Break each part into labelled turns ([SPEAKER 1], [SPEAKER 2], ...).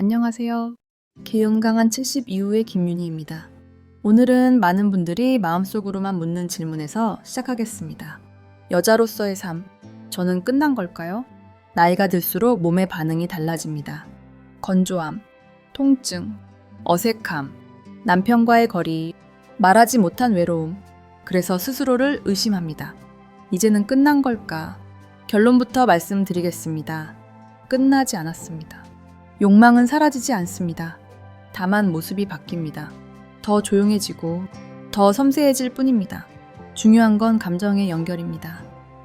[SPEAKER 1] 안녕하세요. 기운 강한 70 이후의 김윤희입니다. 오늘은 많은 분들이 마음속으로만 묻는 질문에서 시작하겠습니다. 여자로서의 삶, 저는 끝난 걸까요? 나이가 들수록 몸의 반응이 달라집니다. 건조함, 통증, 어색함, 남편과의 거리, 말하지 못한 외로움, 그래서 스스로를 의심합니다. 이제는 끝난 걸까? 결론부터 말씀드리겠습니다. 끝나지 않았습니다. 욕망은 사라지지 않습니다. 다만 모습이 바뀝니다. 더 조용해지고 더 섬세해질 뿐입니다. 중요한 건 감정의 연결입니다.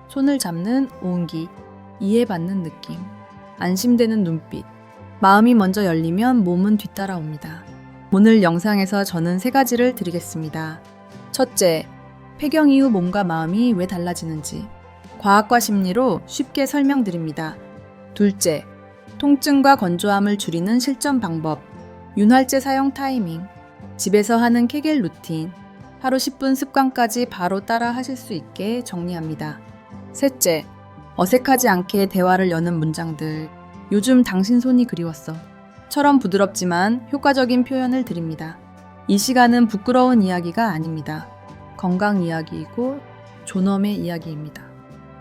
[SPEAKER 1] 손을 잡는 온기, 이해받는 느낌, 안심되는 눈빛. 마음이 먼저 열리면 몸은 뒤따라옵니다. 오늘 영상에서 저는 3가지를 드리겠습니다. 첫째, 폐경 이후 몸과 마음이 왜 달라지는지 과학과 심리로 쉽게 설명드립니다. 둘째, 통증과 건조함을 줄이는 실전 방법, 윤활제 사용 타이밍, 집에서 하는 케겔 루틴, 하루 10분 습관까지 바로 따라 하실 수 있게 정리합니다. 셋째, 어색하지 않게 대화를 여는 문장들, 요즘 당신 손이 그리웠어 처럼 부드럽지만 효과적인 표현을 드립니다. 이 시간은 부끄러운 이야기가 아닙니다. 건강 이야기이고 존엄의 이야기입니다.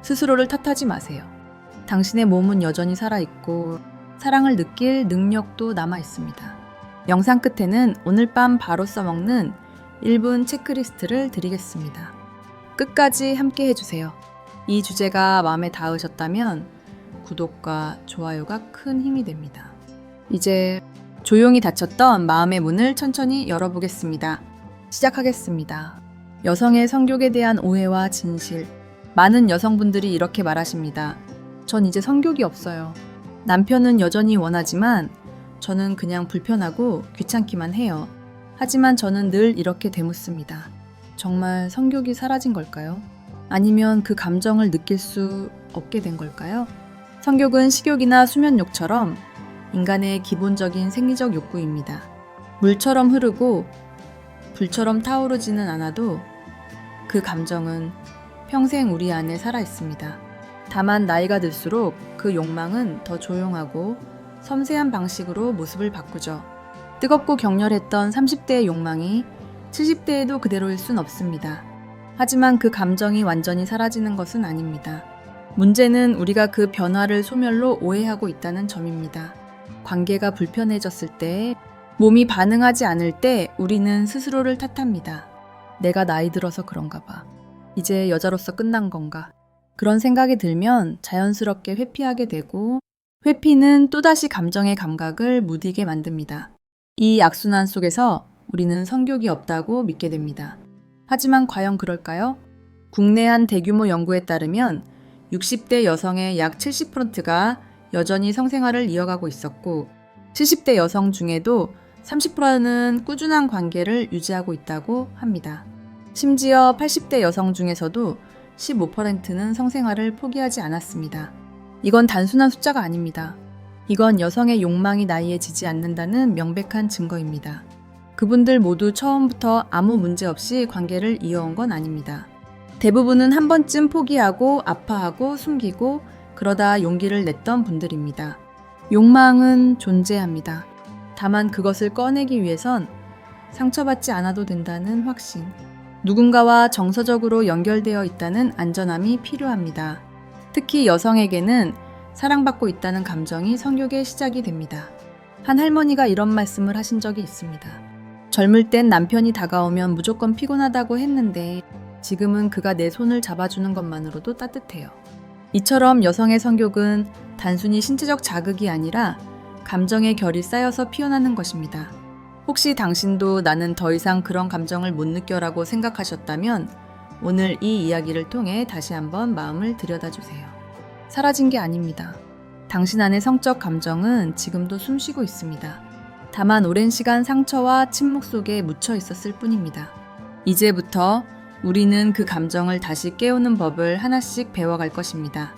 [SPEAKER 1] 스스로를 탓하지 마세요. 당신의 몸은 여전히 살아있고 사랑을 느낄 능력도 남아있습니다. 영상 끝에는 오늘 밤 바로 써먹는 1분 체크리스트를 드리겠습니다. 끝까지 함께 해주세요. 이 주제가 마음에 닿으셨다면 구독과 좋아요가 큰 힘이 됩니다. 이제 조용히 닫혔던 마음의 문을 천천히 열어보겠습니다. 시작하겠습니다. 여성의 성욕에 대한 오해와 진실. 많은 여성분들이 이렇게 말하십니다. 전 이제 성욕이 없어요. 남편은 여전히 원하지만 저는 그냥 불편하고 귀찮기만 해요. 하지만 저는 늘 이렇게 되묻습니다. 정말 성욕이 사라진 걸까요? 아니면 그 감정을 느낄 수 없게 된 걸까요? 성욕은 식욕이나 수면욕처럼 인간의 기본적인 생리적 욕구입니다. 물처럼 흐르고 불처럼 타오르지는 않아도 그 감정은 평생 우리 안에 살아 있습니다. 다만 나이가 들수록 그 욕망은 더 조용하고 섬세한 방식으로 모습을 바꾸죠. 뜨겁고 격렬했던 30대의 욕망이 70대에도 그대로일 순 없습니다. 하지만 그 감정이 완전히 사라지는 것은 아닙니다. 문제는 우리가 그 변화를 소멸로 오해하고 있다는 점입니다. 관계가 불편해졌을 때, 몸이 반응하지 않을 때 우리는 스스로를 탓합니다. 내가 나이 들어서 그런가 봐. 이제 여자로서 끝난 건가? 그런 생각이 들면 자연스럽게 회피하게 되고 회피는 또다시 감정의 감각을 무디게 만듭니다. 이 악순환 속에서 우리는 성욕이 없다고 믿게 됩니다. 하지만 과연 그럴까요? 국내 한 대규모 연구에 따르면 60대 여성의 약 70%가 여전히 성생활을 이어가고 있었고 70대 여성 중에도 30%는 꾸준한 관계를 유지하고 있다고 합니다. 심지어 80대 여성 중에서도 15%는 성생활을 포기하지 않았습니다. 이건 단순한 숫자가 아닙니다. 이건 여성의 욕망이 나이에 지지 않는다는 명백한 증거입니다. 그분들 모두 처음부터 아무 문제 없이 관계를 이어온 건 아닙니다. 대부분은 한 번쯤 포기하고 아파하고 숨기고 그러다 용기를 냈던 분들입니다. 욕망은 존재합니다. 다만 그것을 꺼내기 위해선 상처받지 않아도 된다는 확신, 누군가와 정서적으로 연결되어 있다는 안전함이 필요합니다. 특히 여성에게는 사랑받고 있다는 감정이 성욕의 시작이 됩니다. 한 할머니가 이런 말씀을 하신 적이 있습니다. 젊을 땐 남편이 다가오면 무조건 피곤하다고 했는데 지금은 그가 내 손을 잡아주는 것만으로도 따뜻해요. 이처럼 여성의 성욕은 단순히 신체적 자극이 아니라 감정의 결이 쌓여서 피어나는 것입니다. 혹시 당신도 나는 더 이상 그런 감정을 못 느껴라고 생각하셨다면 오늘 이 이야기를 통해 다시 한번 마음을 들여다주세요. 사라진 게 아닙니다. 당신 안의 성적 감정은 지금도 숨쉬고 있습니다. 다만 오랜 시간 상처와 침묵 속에 묻혀 있었을 뿐입니다. 이제부터 우리는 그 감정을 다시 깨우는 법을 하나씩 배워갈 것입니다.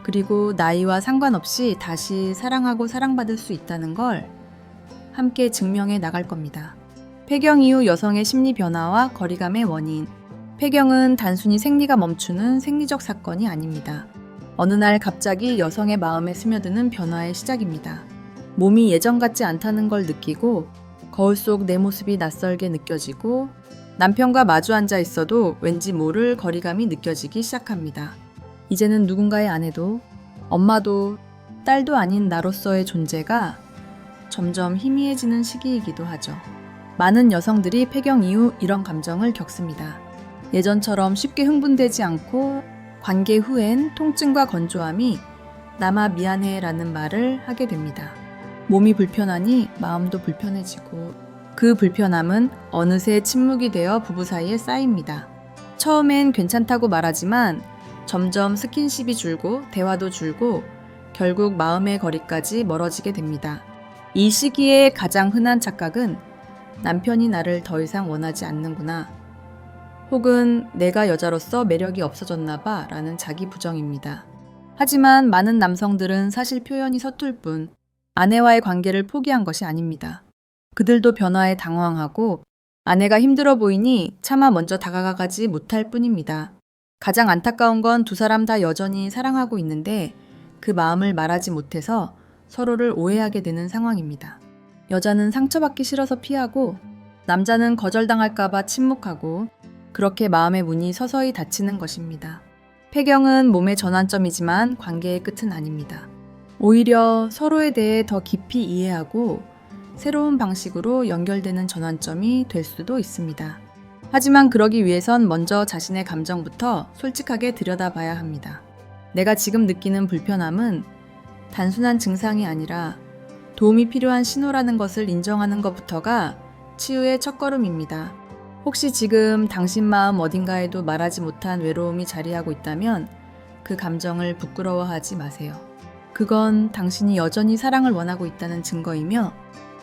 [SPEAKER 1] 그리고 나이와 상관없이 다시 사랑하고 사랑받을 수 있다는 걸 함께 증명해 나갈 겁니다. 폐경 이후 여성의 심리 변화와 거리감의 원인. 폐경은 단순히 생리가 멈추는 생리적 사건이 아닙니다. 어느 날 갑자기 여성의 마음에 스며드는 변화의 시작입니다. 몸이 예전 같지 않다는 걸 느끼고 거울 속 내 모습이 낯설게 느껴지고 남편과 마주 앉아 있어도 왠지 모를 거리감이 느껴지기 시작합니다. 이제는 누군가의 아내도 엄마도 딸도 아닌 나로서의 존재가 점점 희미해지는 시기이기도 하죠. 많은 여성들이 폐경 이후 이런 감정을 겪습니다. 예전처럼 쉽게 흥분되지 않고 관계 후엔 통증과 건조함이 남아 미안해 라는 말을 하게 됩니다. 몸이 불편하니 마음도 불편해지고 그 불편함은 어느새 침묵이 되어 부부 사이에 쌓입니다. 처음엔 괜찮다고 말하지만 점점 스킨십이 줄고 대화도 줄고 결국 마음의 거리까지 멀어지게 됩니다. 이 시기에 가장 흔한 착각은 남편이 나를 더 이상 원하지 않는구나. 혹은 내가 여자로서 매력이 없어졌나 봐 라는 자기 부정입니다. 하지만 많은 남성들은 사실 표현이 서툴 뿐 아내와의 관계를 포기한 것이 아닙니다. 그들도 변화에 당황하고 아내가 힘들어 보이니 차마 먼저 다가가지 못할 뿐입니다. 가장 안타까운 건 두 사람 다 여전히 사랑하고 있는데 그 마음을 말하지 못해서 서로를 오해하게 되는 상황입니다. 여자는 상처받기 싫어서 피하고 남자는 거절당할까봐 침묵하고 그렇게 마음의 문이 서서히 닫히는 것입니다. 폐경은 몸의 전환점이지만 관계의 끝은 아닙니다. 오히려 서로에 대해 더 깊이 이해하고 새로운 방식으로 연결되는 전환점이 될 수도 있습니다. 하지만 그러기 위해선 먼저 자신의 감정부터 솔직하게 들여다봐야 합니다. 내가 지금 느끼는 불편함은 단순한 증상이 아니라 도움이 필요한 신호라는 것을 인정하는 것부터가 치유의 첫걸음입니다. 혹시 지금 당신 마음 어딘가에도 말하지 못한 외로움이 자리하고 있다면 그 감정을 부끄러워하지 마세요. 그건 당신이 여전히 사랑을 원하고 있다는 증거이며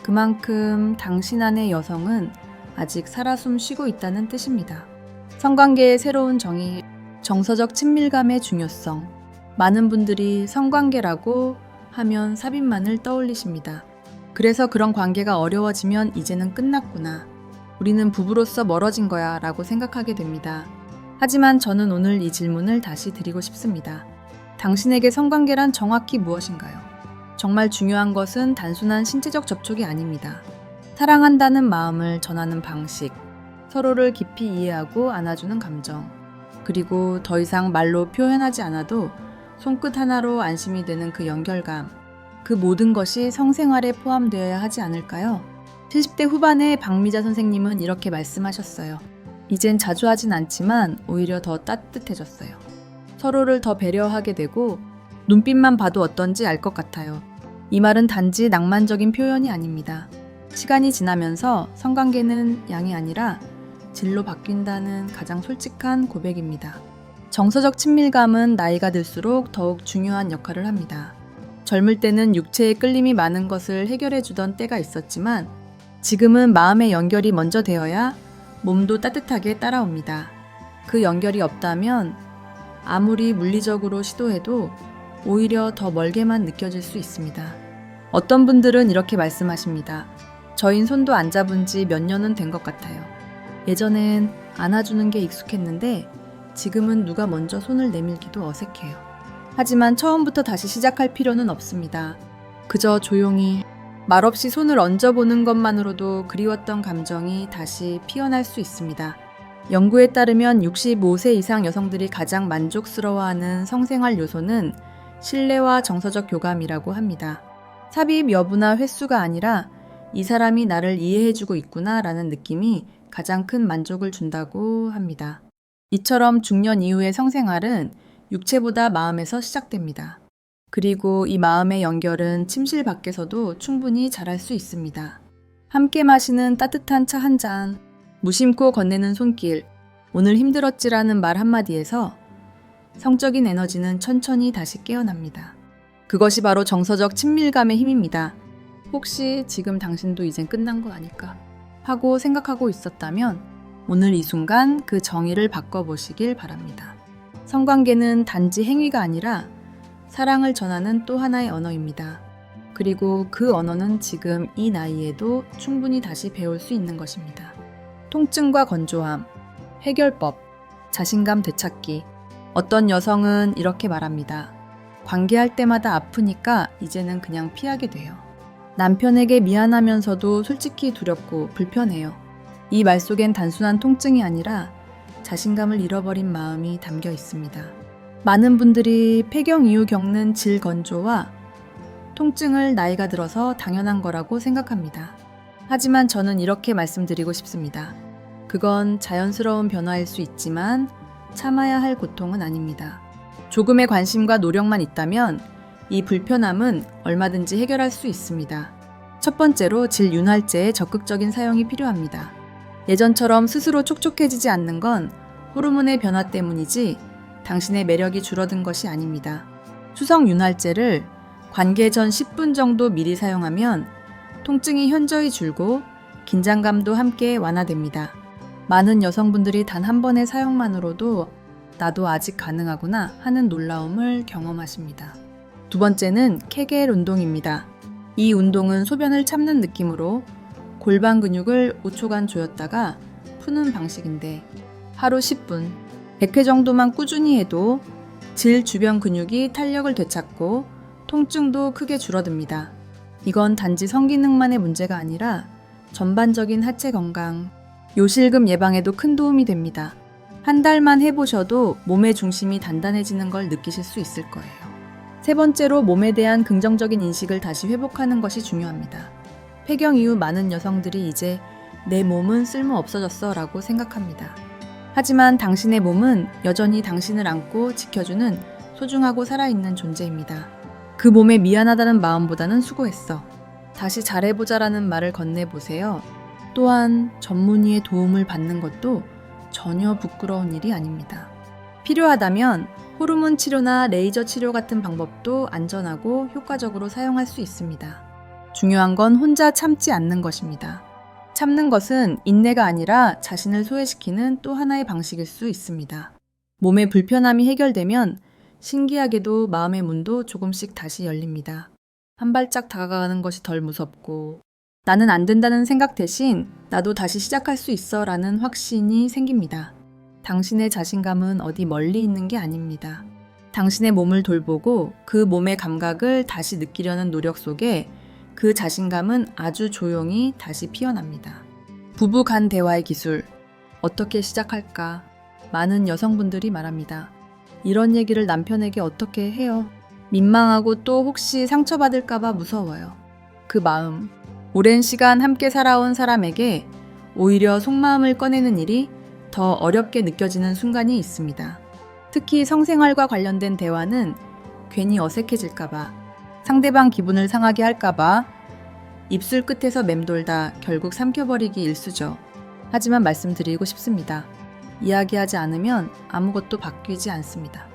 [SPEAKER 1] 그만큼 당신 안의 여성은 아직 살아 숨 쉬고 있다는 뜻입니다. 성관계의 새로운 정의, 정서적 친밀감의 중요성. 많은 분들이 성관계라고 하면 삽입만을 떠올리십니다. 그래서 그런 관계가 어려워지면 이제는 끝났구나. 우리는 부부로서 멀어진 거야 라고 생각하게 됩니다. 하지만 저는 오늘 이 질문을 다시 드리고 싶습니다. 당신에게 성관계란 정확히 무엇인가요? 정말 중요한 것은 단순한 신체적 접촉이 아닙니다. 사랑한다는 마음을 전하는 방식, 서로를 깊이 이해하고 안아주는 감정, 그리고 더 이상 말로 표현하지 않아도 손끝 하나로 안심이 되는 그 연결감, 그 모든 것이 성생활에 포함되어야 하지 않을까요? 70대 후반의 박미자 선생님은 이렇게 말씀하셨어요. 이젠 자주 하진 않지만 오히려 더 따뜻해졌어요. 서로를 더 배려하게 되고 눈빛만 봐도 어떤지 알 것 같아요. 이 말은 단지 낭만적인 표현이 아닙니다. 시간이 지나면서 성관계는 양이 아니라 질로 바뀐다는 가장 솔직한 고백입니다. 정서적 친밀감은 나이가 들수록 더욱 중요한 역할을 합니다. 젊을 때는 육체의 끌림이 많은 것을 해결해 주던 때가 있었지만 지금은 마음의 연결이 먼저 되어야 몸도 따뜻하게 따라옵니다. 그 연결이 없다면 아무리 물리적으로 시도해도 오히려 더 멀게만 느껴질 수 있습니다. 어떤 분들은 이렇게 말씀하십니다. 저흰 손도 안 잡은 지 몇 년은 된 것 같아요. 예전엔 안아주는 게 익숙했는데 지금은 누가 먼저 손을 내밀기도 어색해요. 하지만 처음부터 다시 시작할 필요는 없습니다. 그저 조용히 말없이 손을 얹어보는 것만으로도 그리웠던 감정이 다시 피어날 수 있습니다. 연구에 따르면 65세 이상 여성들이 가장 만족스러워하는 성생활 요소는 신뢰와 정서적 교감이라고 합니다. 삽입 여부나 횟수가 아니라 이 사람이 나를 이해해주고 있구나 라는 느낌이 가장 큰 만족을 준다고 합니다. 이처럼 중년 이후의 성생활은 육체보다 마음에서 시작됩니다. 그리고 이 마음의 연결은 침실 밖에서도 충분히 잘할 수 있습니다. 함께 마시는 따뜻한 차 한 잔, 무심코 건네는 손길, 오늘 힘들었지라는 말 한마디에서 성적인 에너지는 천천히 다시 깨어납니다. 그것이 바로 정서적 친밀감의 힘입니다. 혹시 지금 당신도 이젠 끝난 거 아닐까 하고 생각하고 있었다면 오늘 이 순간 그 정의를 바꿔보시길 바랍니다. 성관계는 단지 행위가 아니라 사랑을 전하는 또 하나의 언어입니다. 그리고 그 언어는 지금 이 나이에도 충분히 다시 배울 수 있는 것입니다. 통증과 건조함, 해결법, 자신감 되찾기. 어떤 여성은 이렇게 말합니다. 관계할 때마다 아프니까 이제는 그냥 피하게 돼요. 남편에게 미안하면서도 솔직히 두렵고 불편해요. 이 말 속엔 단순한 통증이 아니라 자신감을 잃어버린 마음이 담겨 있습니다. 많은 분들이 폐경 이후 겪는 질 건조와 통증을 나이가 들어서 당연한 거라고 생각합니다. 하지만 저는 이렇게 말씀드리고 싶습니다. 그건 자연스러운 변화일 수 있지만 참아야 할 고통은 아닙니다. 조금의 관심과 노력만 있다면 이 불편함은 얼마든지 해결할 수 있습니다. 첫 번째로 질 윤활제의 적극적인 사용이 필요합니다. 예전처럼 스스로 촉촉해지지 않는 건 호르몬의 변화 때문이지 당신의 매력이 줄어든 것이 아닙니다. 수성 윤활제를 관계 전 10분 정도 미리 사용하면 통증이 현저히 줄고 긴장감도 함께 완화됩니다. 많은 여성분들이 단 한 번의 사용만으로도 나도 아직 가능하구나 하는 놀라움을 경험하십니다. 두 번째는 케겔 운동입니다. 이 운동은 소변을 참는 느낌으로 골반 근육을 5초간 조였다가 푸는 방식인데 하루 10분, 100회 정도만 꾸준히 해도 질 주변 근육이 탄력을 되찾고 통증도 크게 줄어듭니다. 이건 단지 성기능만의 문제가 아니라 전반적인 하체 건강, 요실금 예방에도 큰 도움이 됩니다. 한 달만 해보셔도 몸의 중심이 단단해지는 걸 느끼실 수 있을 거예요. 세 번째로 몸에 대한 긍정적인 인식을 다시 회복하는 것이 중요합니다. 폐경 이후 많은 여성들이 이제 내 몸은 쓸모 없어졌어 라고 생각합니다. 하지만 당신의 몸은 여전히 당신을 안고 지켜주는 소중하고 살아있는 존재입니다. 그 몸에 미안하다는 마음보다는 수고했어. 다시 잘해보자라는 말을 건네보세요. 또한 전문의의 도움을 받는 것도 전혀 부끄러운 일이 아닙니다. 필요하다면 호르몬 치료나 레이저 치료 같은 방법도 안전하고 효과적으로 사용할 수 있습니다. 중요한 건 혼자 참지 않는 것입니다. 참는 것은 인내가 아니라 자신을 소외시키는 또 하나의 방식일 수 있습니다. 몸의 불편함이 해결되면 신기하게도 마음의 문도 조금씩 다시 열립니다. 한 발짝 다가가는 것이 덜 무섭고 나는 안 된다는 생각 대신 나도 다시 시작할 수 있어 라는 확신이 생깁니다. 당신의 자신감은 어디 멀리 있는 게 아닙니다. 당신의 몸을 돌보고 그 몸의 감각을 다시 느끼려는 노력 속에 그 자신감은 아주 조용히 다시 피어납니다. 부부 간 대화의 기술, 어떻게 시작할까? 많은 여성분들이 말합니다. 이런 얘기를 남편에게 어떻게 해요? 민망하고 또 혹시 상처받을까봐 무서워요. 그 마음, 오랜 시간 함께 살아온 사람에게 오히려 속마음을 꺼내는 일이 더 어렵게 느껴지는 순간이 있습니다. 특히 성생활과 관련된 대화는 괜히 어색해질까봐, 상대방 기분을 상하게 할까봐 입술 끝에서 맴돌다 결국 삼켜버리기 일쑤죠. 하지만 말씀드리고 싶습니다. 이야기하지 않으면 아무것도 바뀌지 않습니다.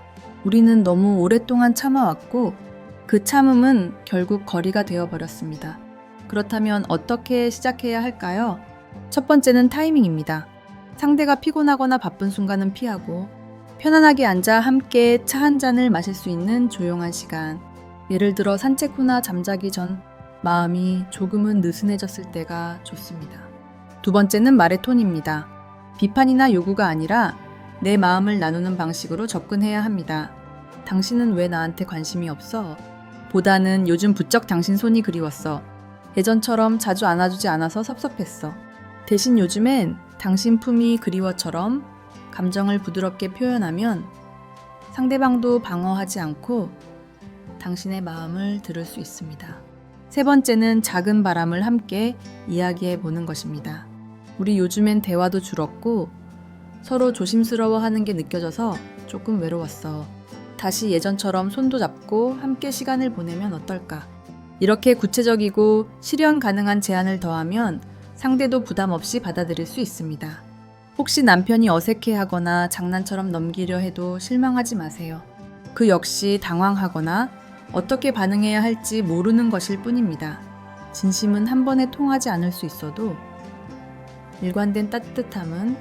[SPEAKER 1] 우리는 너무 오랫동안 참아왔고 그 참음은 결국 거리가 되어버렸습니다. 그렇다면 어떻게 시작해야 할까요? 첫 번째는 타이밍입니다. 상대가 피곤하거나 바쁜 순간은 피하고 편안하게 앉아 함께 차 한 잔을 마실 수 있는 조용한 시간. 예를 들어 산책 후나 잠자기 전 마음이 조금은 느슨해졌을 때가 좋습니다. 두 번째는 말의 톤입니다. 비판이나 요구가 아니라 내 마음을 나누는 방식으로 접근해야 합니다. 당신은 왜 나한테 관심이 없어? 보다는 요즘 부쩍 당신 손이 그리웠어. 예전처럼 자주 안아주지 않아서 섭섭했어. 대신 요즘엔 당신 품이 그리워처럼 감정을 부드럽게 표현하면 상대방도 방어하지 않고 당신의 마음을 들을 수 있습니다. 세 번째는 작은 바람을 함께 이야기해 보는 것입니다. 우리 요즘엔 대화도 줄었고 서로 조심스러워하는 게 느껴져서 조금 외로웠어. 다시 예전처럼 손도 잡고 함께 시간을 보내면 어떨까? 이렇게 구체적이고 실현 가능한 제안을 더하면 상대도 부담 없이 받아들일 수 있습니다. 혹시 남편이 어색해하거나 장난처럼 넘기려 해도 실망하지 마세요. 그 역시 당황하거나 어떻게 반응해야 할지 모르는 것일 뿐입니다. 진심은 한 번에 통하지 않을 수 있어도 일관된 따뜻함은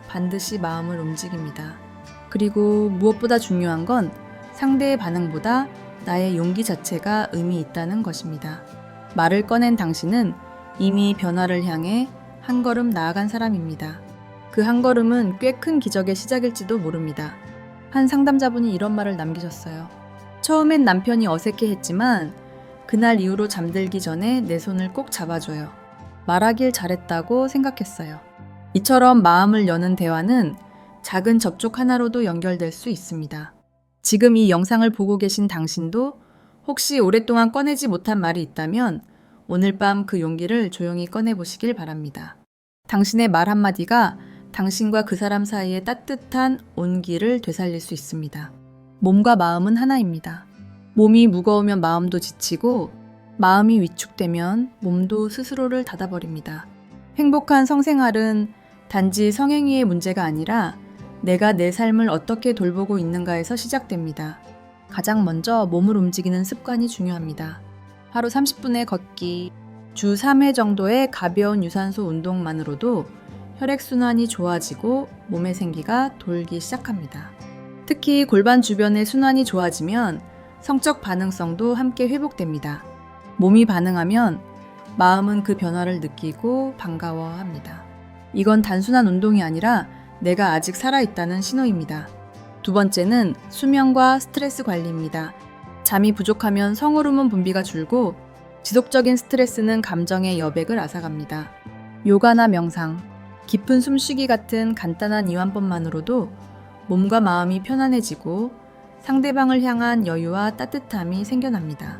[SPEAKER 1] 반드시 마음을 움직입니다. 그리고 무엇보다 중요한 건 상대의 반응보다 나의 용기 자체가 의미 있다는 것입니다. 말을 꺼낸 당신은 이미 변화를 향해 한 걸음 나아간 사람입니다. 그 한 걸음은 꽤 큰 기적의 시작일지도 모릅니다. 한 상담자분이 이런 말을 남기셨어요. 처음엔 남편이 어색해했지만 그날 이후로 잠들기 전에 내 손을 꼭 잡아줘요. 말하길 잘했다고 생각했어요. 이처럼 마음을 여는 대화는 작은 접촉 하나로도 연결될 수 있습니다. 지금 이 영상을 보고 계신 당신도 혹시 오랫동안 꺼내지 못한 말이 있다면 오늘 밤 그 용기를 조용히 꺼내보시길 바랍니다. 당신의 말 한마디가 당신과 그 사람 사이의 따뜻한 온기를 되살릴 수 있습니다. 몸과 마음은 하나입니다. 몸이 무거우면 마음도 지치고 마음이 위축되면 몸도 스스로를 닫아버립니다. 행복한 성생활은 단지 성행위의 문제가 아니라 내가 내 삶을 어떻게 돌보고 있는가에서 시작됩니다. 가장 먼저 몸을 움직이는 습관이 중요합니다. 하루 30분의 걷기, 주 3회 정도의 가벼운 유산소 운동만으로도 혈액순환이 좋아지고 몸의 생기가 돌기 시작합니다. 특히 골반 주변의 순환이 좋아지면 성적 반응성도 함께 회복됩니다. 몸이 반응하면 마음은 그 변화를 느끼고 반가워합니다. 이건 단순한 운동이 아니라 내가 아직 살아있다는 신호입니다. 두 번째는 수면과 스트레스 관리입니다. 잠이 부족하면 성호르몬 분비가 줄고 지속적인 스트레스는 감정의 여백을 앗아갑니다. 요가나 명상, 깊은 숨쉬기 같은 간단한 이완법만으로도 몸과 마음이 편안해지고 상대방을 향한 여유와 따뜻함이 생겨납니다.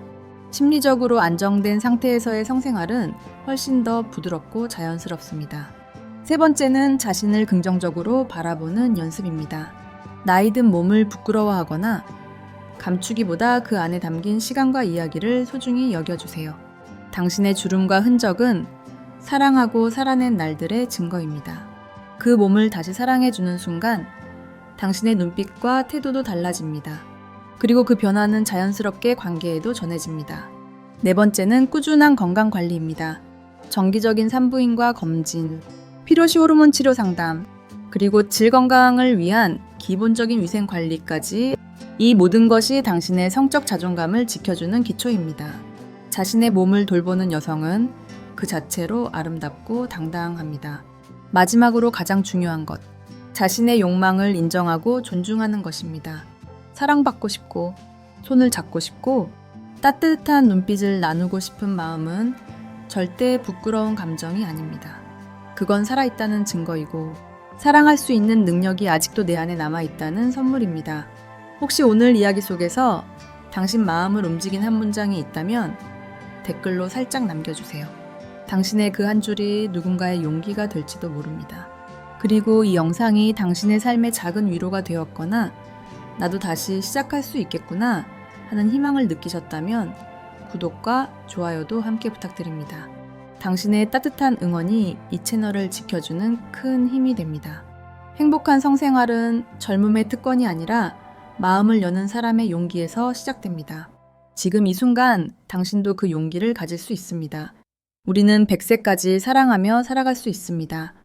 [SPEAKER 1] 심리적으로 안정된 상태에서의 성생활은 훨씬 더 부드럽고 자연스럽습니다. 세 번째는 자신을 긍정적으로 바라보는 연습입니다. 나이 든 몸을 부끄러워하거나 감추기보다 그 안에 담긴 시간과 이야기를 소중히 여겨주세요. 당신의 주름과 흔적은 사랑하고 살아낸 날들의 증거입니다. 그 몸을 다시 사랑해주는 순간 당신의 눈빛과 태도도 달라집니다. 그리고 그 변화는 자연스럽게 관계에도 전해집니다. 네 번째는 꾸준한 건강관리입니다. 정기적인 산부인과 검진, 필요시 호르몬 치료 상담, 그리고 질 건강을 위한 기본적인 위생 관리까지 이 모든 것이 당신의 성적 자존감을 지켜주는 기초입니다. 자신의 몸을 돌보는 여성은 그 자체로 아름답고 당당합니다. 마지막으로 가장 중요한 것, 자신의 욕망을 인정하고 존중하는 것입니다. 사랑받고 싶고, 손을 잡고 싶고, 따뜻한 눈빛을 나누고 싶은 마음은 절대 부끄러운 감정이 아닙니다. 그건 살아있다는 증거이고, 사랑할 수 있는 능력이 아직도 내 안에 남아있다는 선물입니다. 혹시 오늘 이야기 속에서 당신 마음을 움직인 한 문장이 있다면 댓글로 살짝 남겨주세요. 당신의 그 한 줄이 누군가의 용기가 될지도 모릅니다. 그리고 이 영상이 당신의 삶의 작은 위로가 되었거나 나도 다시 시작할 수 있겠구나 하는 희망을 느끼셨다면 구독과 좋아요도 함께 부탁드립니다. 당신의 따뜻한 응원이 이 채널을 지켜주는 큰 힘이 됩니다. 행복한 성생활은 젊음의 특권이 아니라 마음을 여는 사람의 용기에서 시작됩니다. 지금 이 순간 당신도 그 용기를 가질 수 있습니다. 우리는 100세까지 사랑하며 살아갈 수 있습니다.